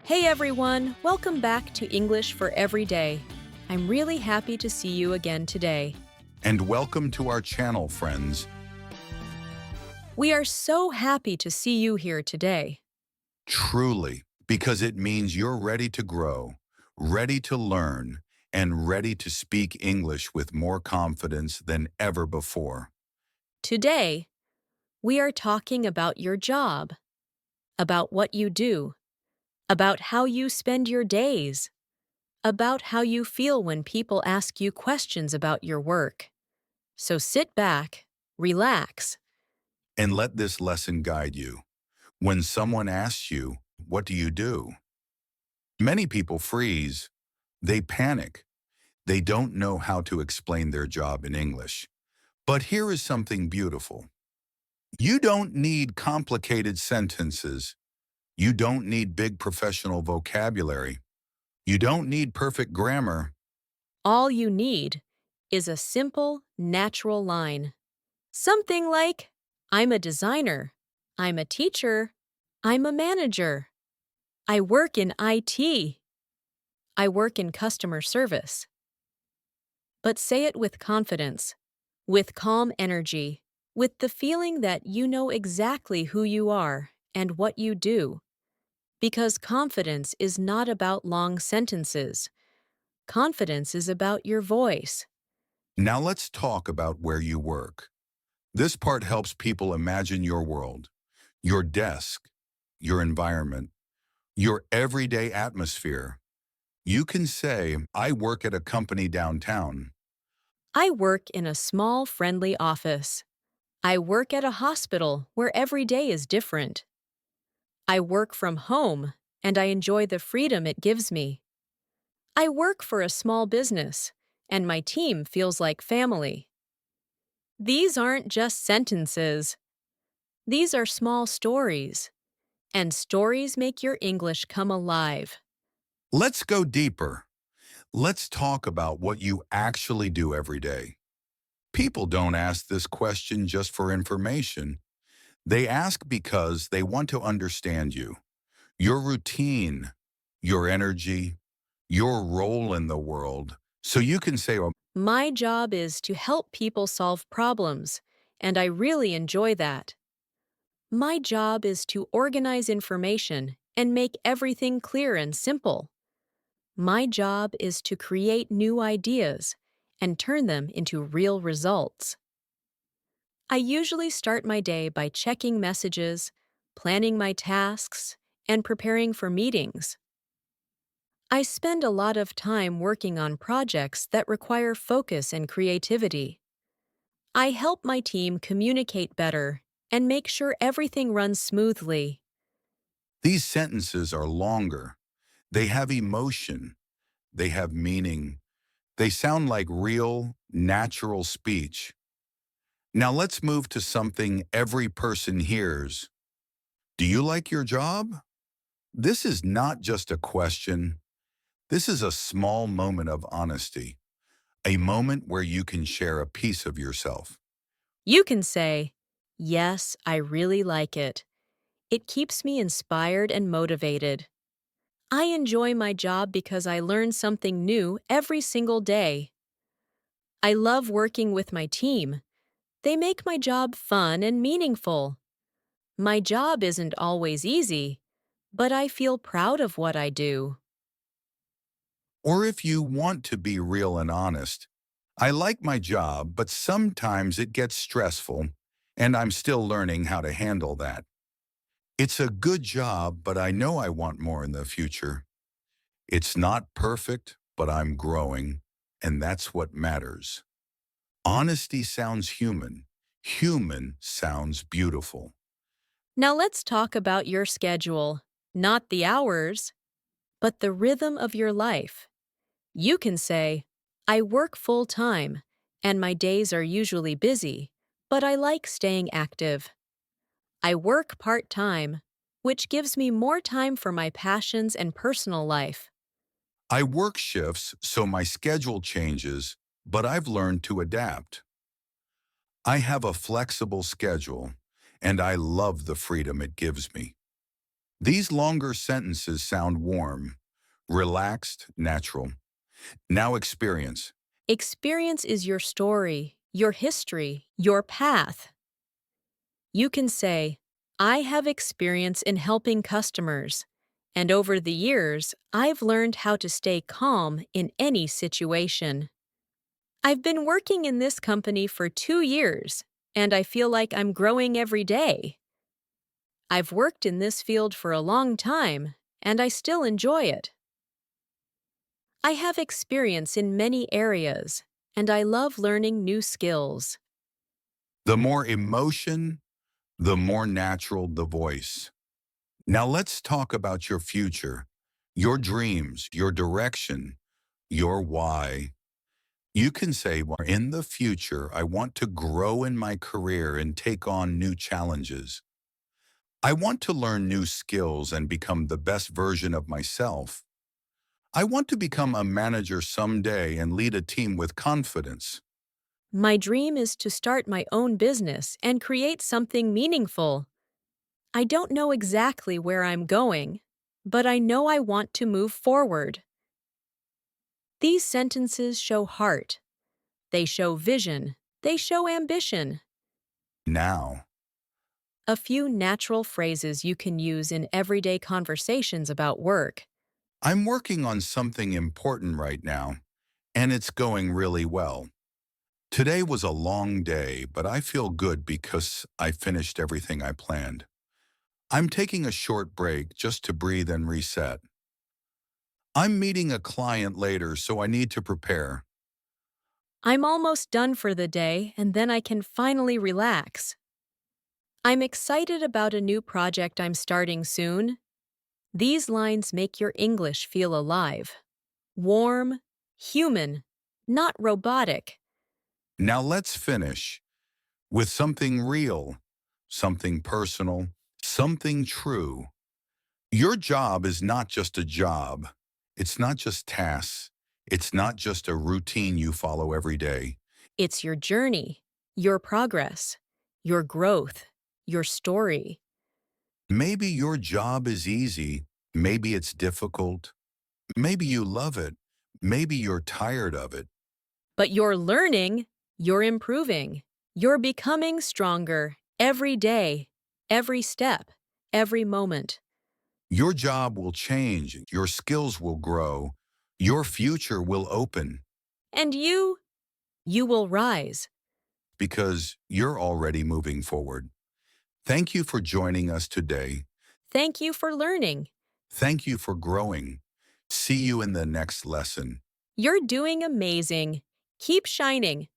Hey everyone, welcome back to English for Every Day. I'm really happy to see you again today. And welcome to our channel, friends. We are so happy to see you here today. Truly, because it means you're ready to grow, ready to learn, and ready to speak English with more confidence than ever before. Today, we are talking about your job, about what you do, about how you spend your days, about how you feel when people ask you questions about your work. So sit back, relax. And let this lesson guide you. When someone asks you, what do you do? Many people freeze. They panic. They don't know how to explain their job in English. But here is something beautiful. You don't need complicated sentences. You don't need big professional vocabulary. You don't need perfect grammar. All you need is a simple, natural line. Something like, I'm a designer, I'm a teacher, I'm a manager, I work in IT, I work in customer service. But say it with confidence, with calm energy, with the feeling that you know exactly who you are and what you do. Because confidence is not about long sentences. Confidence is about your voice. Now let's talk about where you work. This part helps people imagine your world, your desk, your environment, your everyday atmosphere. You can say, I work at a company downtown. I work in a small, friendly office. I work at a hospital where every day is different. I work from home, and I enjoy the freedom it gives me. I work for a small business, and my team feels like family. These aren't just sentences. These are small stories, and stories make your English come alive. Let's go deeper. Let's talk about what you actually do every day. People don't ask this question just for information. They ask because they want to understand you, your routine, your energy, your role in the world. So you can say, oh, My job is to help people solve problems, and I really enjoy that. My job is to organize information and make everything clear and simple. My job is to create new ideas and turn them into real results. I usually start my day by checking messages, planning my tasks, and preparing for meetings. I spend a lot of time working on projects that require focus and creativity. I help my team communicate better and make sure everything runs smoothly. these sentences are longer. They have emotion. They have meaning. They sound like real, natural speech. Now let's move to something every person hears. Do you like your job? This is not just a question. This is a small moment of honesty, a moment where you can share a piece of yourself. You can say, yes, I really like it. It keeps me inspired and motivated. I enjoy my job because I learn something new every single day. I love working with my team. They make my job fun and meaningful. My job isn't always easy, but I feel proud of what I do. Or if you want to be real and honest, I like my job, but sometimes it gets stressful, and I'm still learning how to handle that. It's a good job, but I know I want more in the future. It's not perfect, but I'm growing, and that's what matters. Honesty sounds human. Human sounds beautiful. Now let's talk about your schedule, not the hours, but the rhythm of your life. You can say, I work full time, and my days are usually busy, but I like staying active. I work part time, which gives me more time for my passions and personal life. I work shifts, so my schedule changes, but I've learned to adapt. I have a flexible schedule, and I love the freedom it gives me. These longer sentences sound warm, relaxed, natural. Now experience. Experience is your story, your history, your path. You can say, I have experience in helping customers, and over the years, I've learned how to stay calm in any situation. I've been working in this company for 2 years, and I feel like I'm growing every day. I've worked in this field for a long time, and I still enjoy it. I have experience in many areas, and I love learning new skills. The more emotion, the more natural the voice. Now let's talk about your future, your dreams, your direction, your why. You can say, well, in the future, I want to grow in my career and take on new challenges. I want to learn new skills and become the best version of myself. I want to become a manager someday and lead a team with confidence. My dream is to start my own business and create something meaningful. I don't know exactly where I'm going, but I know I want to move forward. These sentences show heart. They show vision. They show ambition. Now, A few natural phrases you can use in everyday conversations about work. I'm working on something important right now, and it's going really well. Today was a long day, but I feel good because I finished everything I planned. I'm taking a short break just to breathe and reset. I'm meeting a client later, so I need to prepare. I'm almost done for the day, and then I can finally relax. I'm excited about a new project I'm starting soon. These lines make your English feel alive. Warm, human, not robotic. Now let's finish with something real, something personal, something true. Your job is not just a job. It's not just tasks. It's not just a routine you follow every day. It's your journey, your progress, your growth, your story. Maybe your job is easy. Maybe it's difficult. Maybe you love it. Maybe you're tired of it. But you're learning, you're improving, you're becoming stronger every day, every step, every moment. Your job will change. Your skills will grow. Your future will open And you will rise. because you're already moving forward. Thank you for joining us today. Thank you for learning. Thank you for growing. See you in the next lesson. You're doing amazing. Keep shining.